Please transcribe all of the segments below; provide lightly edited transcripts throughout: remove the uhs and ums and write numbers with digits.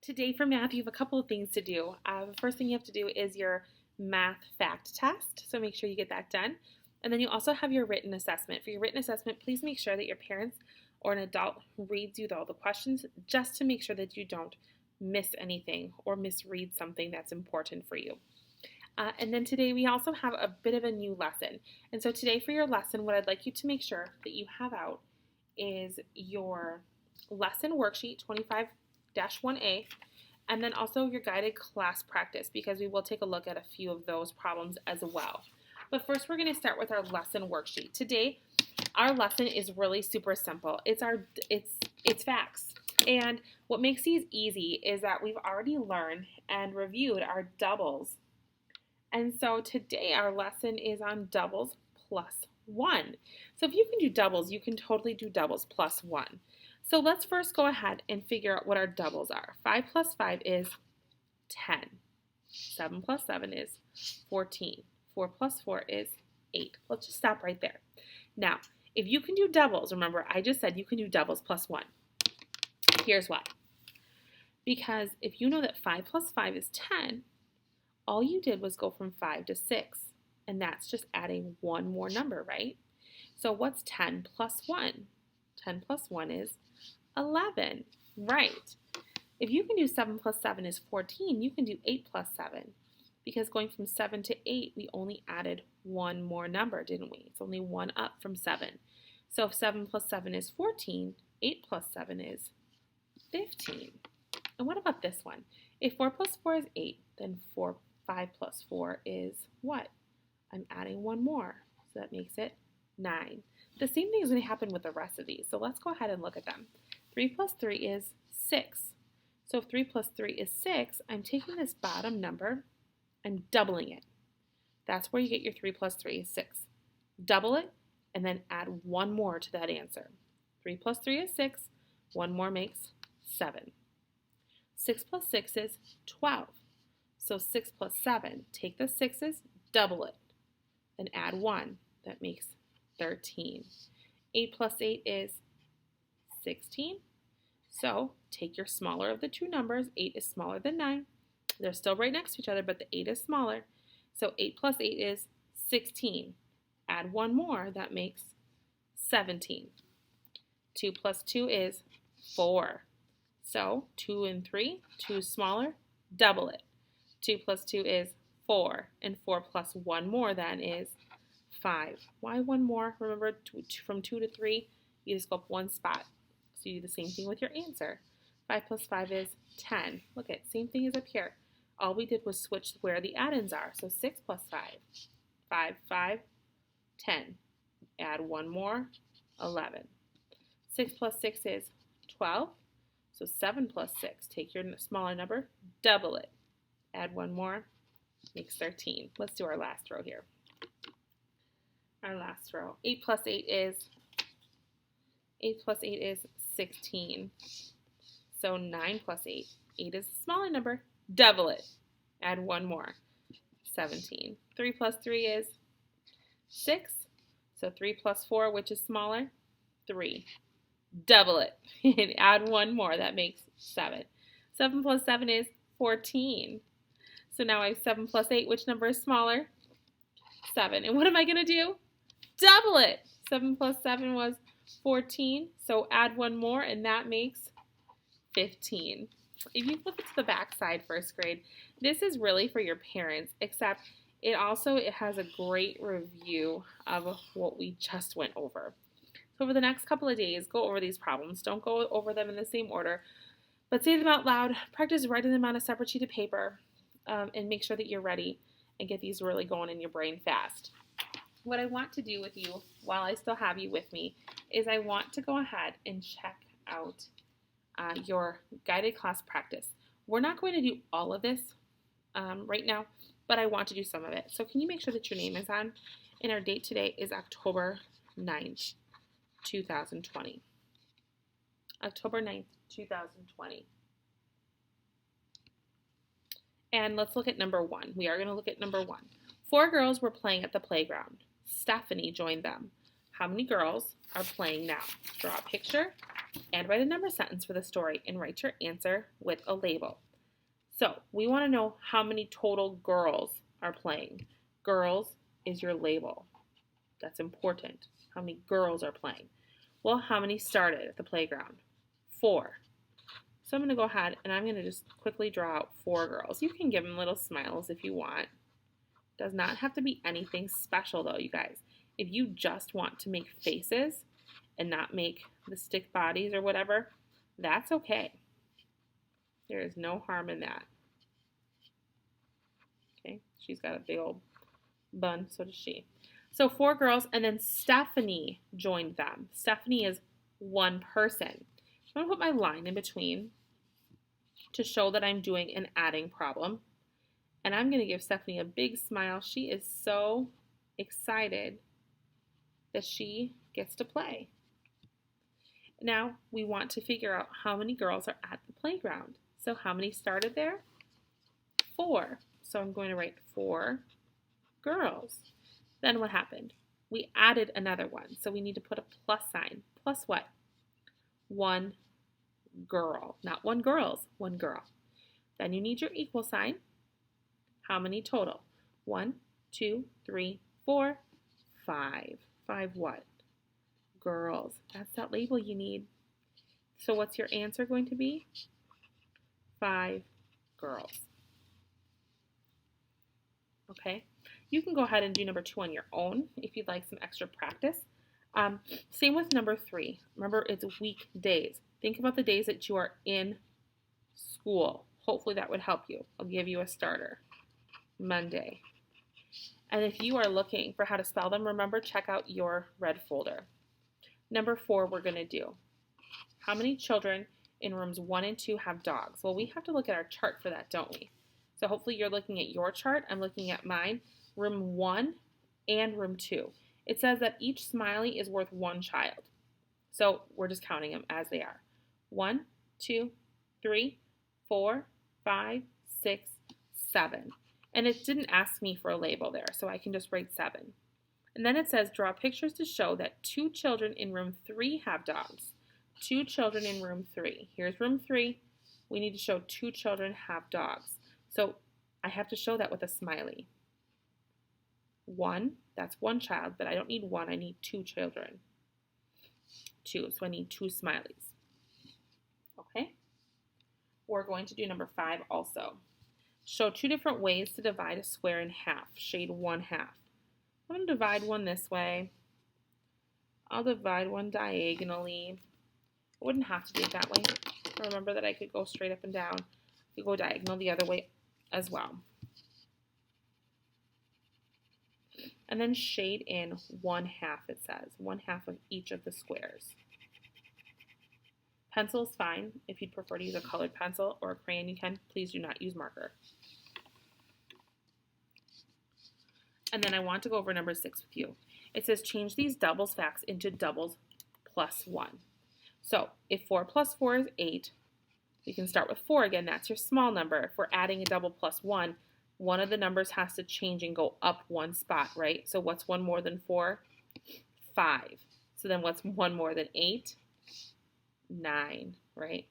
Today for math, you have a couple of things to do. The first thing you have to do is your math fact test, so make sure you get that done. And then you also have your written assessment. For your written assessment, please make sure that your parents or an adult reads you all the questions just to make sure that you don't miss anything or misread something that's important for you. And then today we also have a bit of a new lesson. And so today for your lesson, what I'd like you to make sure that you have out is your lesson worksheet 25-1A, and then also your guided class practice, because we will take a look at a few of those problems as well. But first we're going to start with our lesson worksheet. Today our lesson is really super simple. It's facts. And what makes these easy is that we've already learned and reviewed our doubles. And so today our lesson is on doubles plus 1. So if you can do doubles, you can totally do doubles plus 1. So let's first go ahead and figure out what our doubles are. 5 plus 5 is 10. 7 plus 7 is 14. 4 plus 4 is 8. Let's just stop right there. Now, if you can do doubles, remember I just said you can do doubles plus 1. Here's why. Because if you know that 5 plus 5 is 10, all you did was go from 5 to 6. And that's just adding one more number, right? So what's 10 plus 1? 10 plus 1 is 11, right? If you can do 7 plus 7 is 14, you can do 8 plus 7. Because going from 7 to 8, we only added one more number, didn't we? It's only one up from 7. So if 7 plus 7 is 14, 8 plus 7 is 15. And what about this one? If 4 plus 4 is 8, then 5 plus 4 is what? I'm adding one more, so that makes it 9. The same thing is going to happen with the rest of these, so let's go ahead and look at them. 3 plus 3 is 6. So if 3 plus 3 is 6, I'm taking this bottom number, I'm doubling it. That's where you get your 3 plus 3 is 6. Double it, and then add one more to that answer. 3 plus 3 is 6. One more makes 7. 6 plus 6 is 12. So 6 plus 7, take the 6's, double it, and add 1. That makes 13. 8 plus 8 is 16. So take your smaller of the two numbers. 8 is smaller than 9. They're still right next to each other, but the 8 is smaller. So 8 plus 8 is 16. Add one more. That makes 17. 2 plus 2 is 4. So 2 and 3, 2 is smaller, double it. 2 plus 2 is 4, and 4 plus 1 more then is 5. Why one more? Remember, from 2 to 3, you just go up one spot. So you do the same thing with your answer. 5 plus 5 is 10. Look at, same thing as up here. All we did was switch where the add-ins are. So 6 plus 5, 5, 5, 10. Add one more, 11. 6 plus 6 is 12. So 7 plus 6, take your smaller number, double it. Add one more, makes 13. Let's do our last row here. Our last row. 8 plus 8 is 16. So 9 plus 8. 8 is a smaller number. Double it. Add one more. 17. 3 plus 3 is 6. So 3 plus 4, which is smaller? 3. Double it. And add one more. That makes 7. 7 plus 7 is 14. So now I have 7 plus 8. Which number is smaller? 7. And what am I going to do? Double it. 7 plus 7 was 14. So add one more, and that makes 15. If you flip it to the back side, first grade, this is really for your parents, except it has a great review of what we just went over. So over the next couple of days, go over these problems. Don't go over them in the same order, but say them out loud. Practice writing them on a separate sheet of paper, and make sure that you're ready and get these really going in your brain fast. What I want to do with you while I still have you with me is I want to go ahead and check out your guided class practice. We're not going to do all of this right now, but I want to do some of it. So can you make sure that your name is on? And our date today is October 9th, 2020. October 9th, 2020. And let's look at number 1. We are going to look at number 1. 4 girls were playing at the playground. Stephanie joined them. How many girls are playing now? Draw a picture And write a number sentence for the story and write your answer with a label. So we want to know how many total girls are playing. Girls is your label. That's important. How many girls are playing? Well, how many started at the playground? 4. So I'm going to go ahead and I'm going to just quickly draw out 4 girls. You can give them little smiles if you want. Does not have to be anything special though, you guys. If you just want to make faces and not make the stick bodies or whatever, that's okay. There is no harm in that. Okay, she's got a big old bun, so does she. So 4 girls, and then Stephanie joined them. Stephanie is one person. I'm going to put my line in between to show that I'm doing an adding problem. And I'm going to give Stephanie a big smile. She is so excited that she gets to play. Now we want to figure out how many girls are at the playground. So how many started there? 4. So I'm going to write 4 girls. Then what happened? We added another one. So we need to put a plus sign. Plus what? 1 girl. Not 1 girls, 1 girl. Then you need your equal sign. How many total? 1, 2, 3, 4, 5. 5 what? Girls. That's that label you need. So what's your answer going to be? 5 girls. Okay. You can go ahead and do number 2 on your own if you'd like some extra practice. Same with number 3. Remember, it's weekdays. Think about the days that you are in school. Hopefully that would help you. I'll give you a starter. Monday. And if you are looking for how to spell them, remember, check out your red folder. Number 4, we're going to do. How many children in rooms 1 and 2 have dogs? Well, we have to look at our chart for that, don't we? So hopefully you're looking at your chart. I'm looking at mine. Room 1 and room 2. It says that each smiley is worth 1 child. So we're just counting them as they are. 1, 2, 3, 4, 5, 6, 7. And it didn't ask me for a label there, so I can just write 7. And then it says, draw pictures to show that 2 children in room 3 have dogs. 2 children in room 3. Here's room 3. We need to show 2 children have dogs. So I have to show that with a smiley. 1, that's 1 child, but I don't need 1, I need 2 children. 2, so I need 2 smileys. Okay? We're going to do number 5 also. Show 2 different ways to divide a square in half. Shade 1/2. I'm going to divide one this way. I'll divide one diagonally. I wouldn't have to do it that way. Remember that I could go straight up and down. I could go diagonal the other way as well. And then shade in 1/2, it says. 1/2 of each of the squares. Pencil is fine. If you'd prefer to use a colored pencil or a crayon, you can. Please do not use marker. And then I want to go over number 6 with you. It says change these doubles facts into doubles plus 1. So if 4 plus 4 is 8, we can start with 4 again. That's your small number. If we're adding a double plus 1, one of the numbers has to change and go up 1 spot, right? So what's 1 more than 4? 5. So then what's 1 more than 8? 9, right?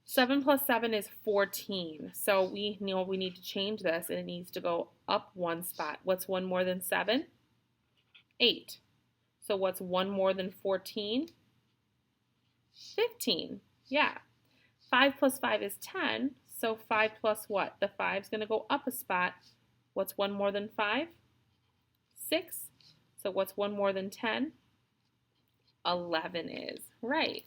7 plus 7 is 14. So we know we need to change this, and it needs to go up 1 spot. What's 1 more than 7? 8. So what's 1 more than 14? 15. Yeah. 5 plus 5 is 10. So 5 plus what? The 5 is going to go up a spot. What's 1 more than 5? 6. So what's 1 more than 10? 11 is. Right.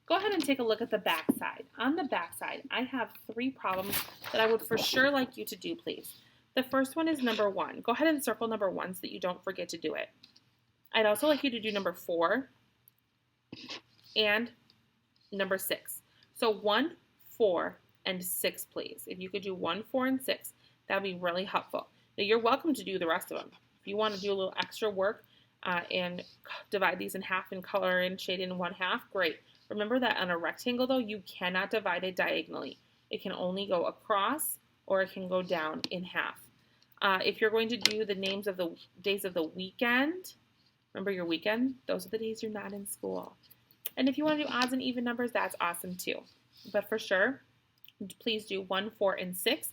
Go ahead and take a look at the back side. On the back side, I have 3 problems that I would for sure like you to do, please. The first one is number 1. Go ahead and circle number 1 so that you don't forget to do it. I'd also like you to do number 4 and number 6. So 1, 4, and 6, please. If you could do 1, 4, and 6, that would be really helpful. Now, you're welcome to do the rest of them. If you want to do a little extra work and divide these in half and color and shade in 1/2, great. Remember that on a rectangle, though, you cannot divide it diagonally. It can only go across or it can go down in half. If you're going to do the names of the days of the weekend, remember your weekend? Those are the days you're not in school. And if you want to do odds and even numbers, that's awesome too. But for sure, please do 1, 4, and 6.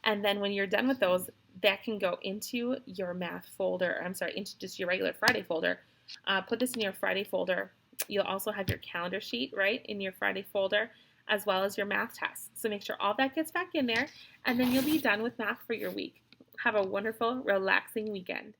And then when you're done with those, that can go into your math folder. I'm sorry, into just your regular Friday folder. Put this in your Friday folder. You'll also have your calendar sheet, right, in your Friday folder, as well as your math tests. So make sure all that gets back in there, and then you'll be done with math for your week. Have a wonderful, relaxing weekend.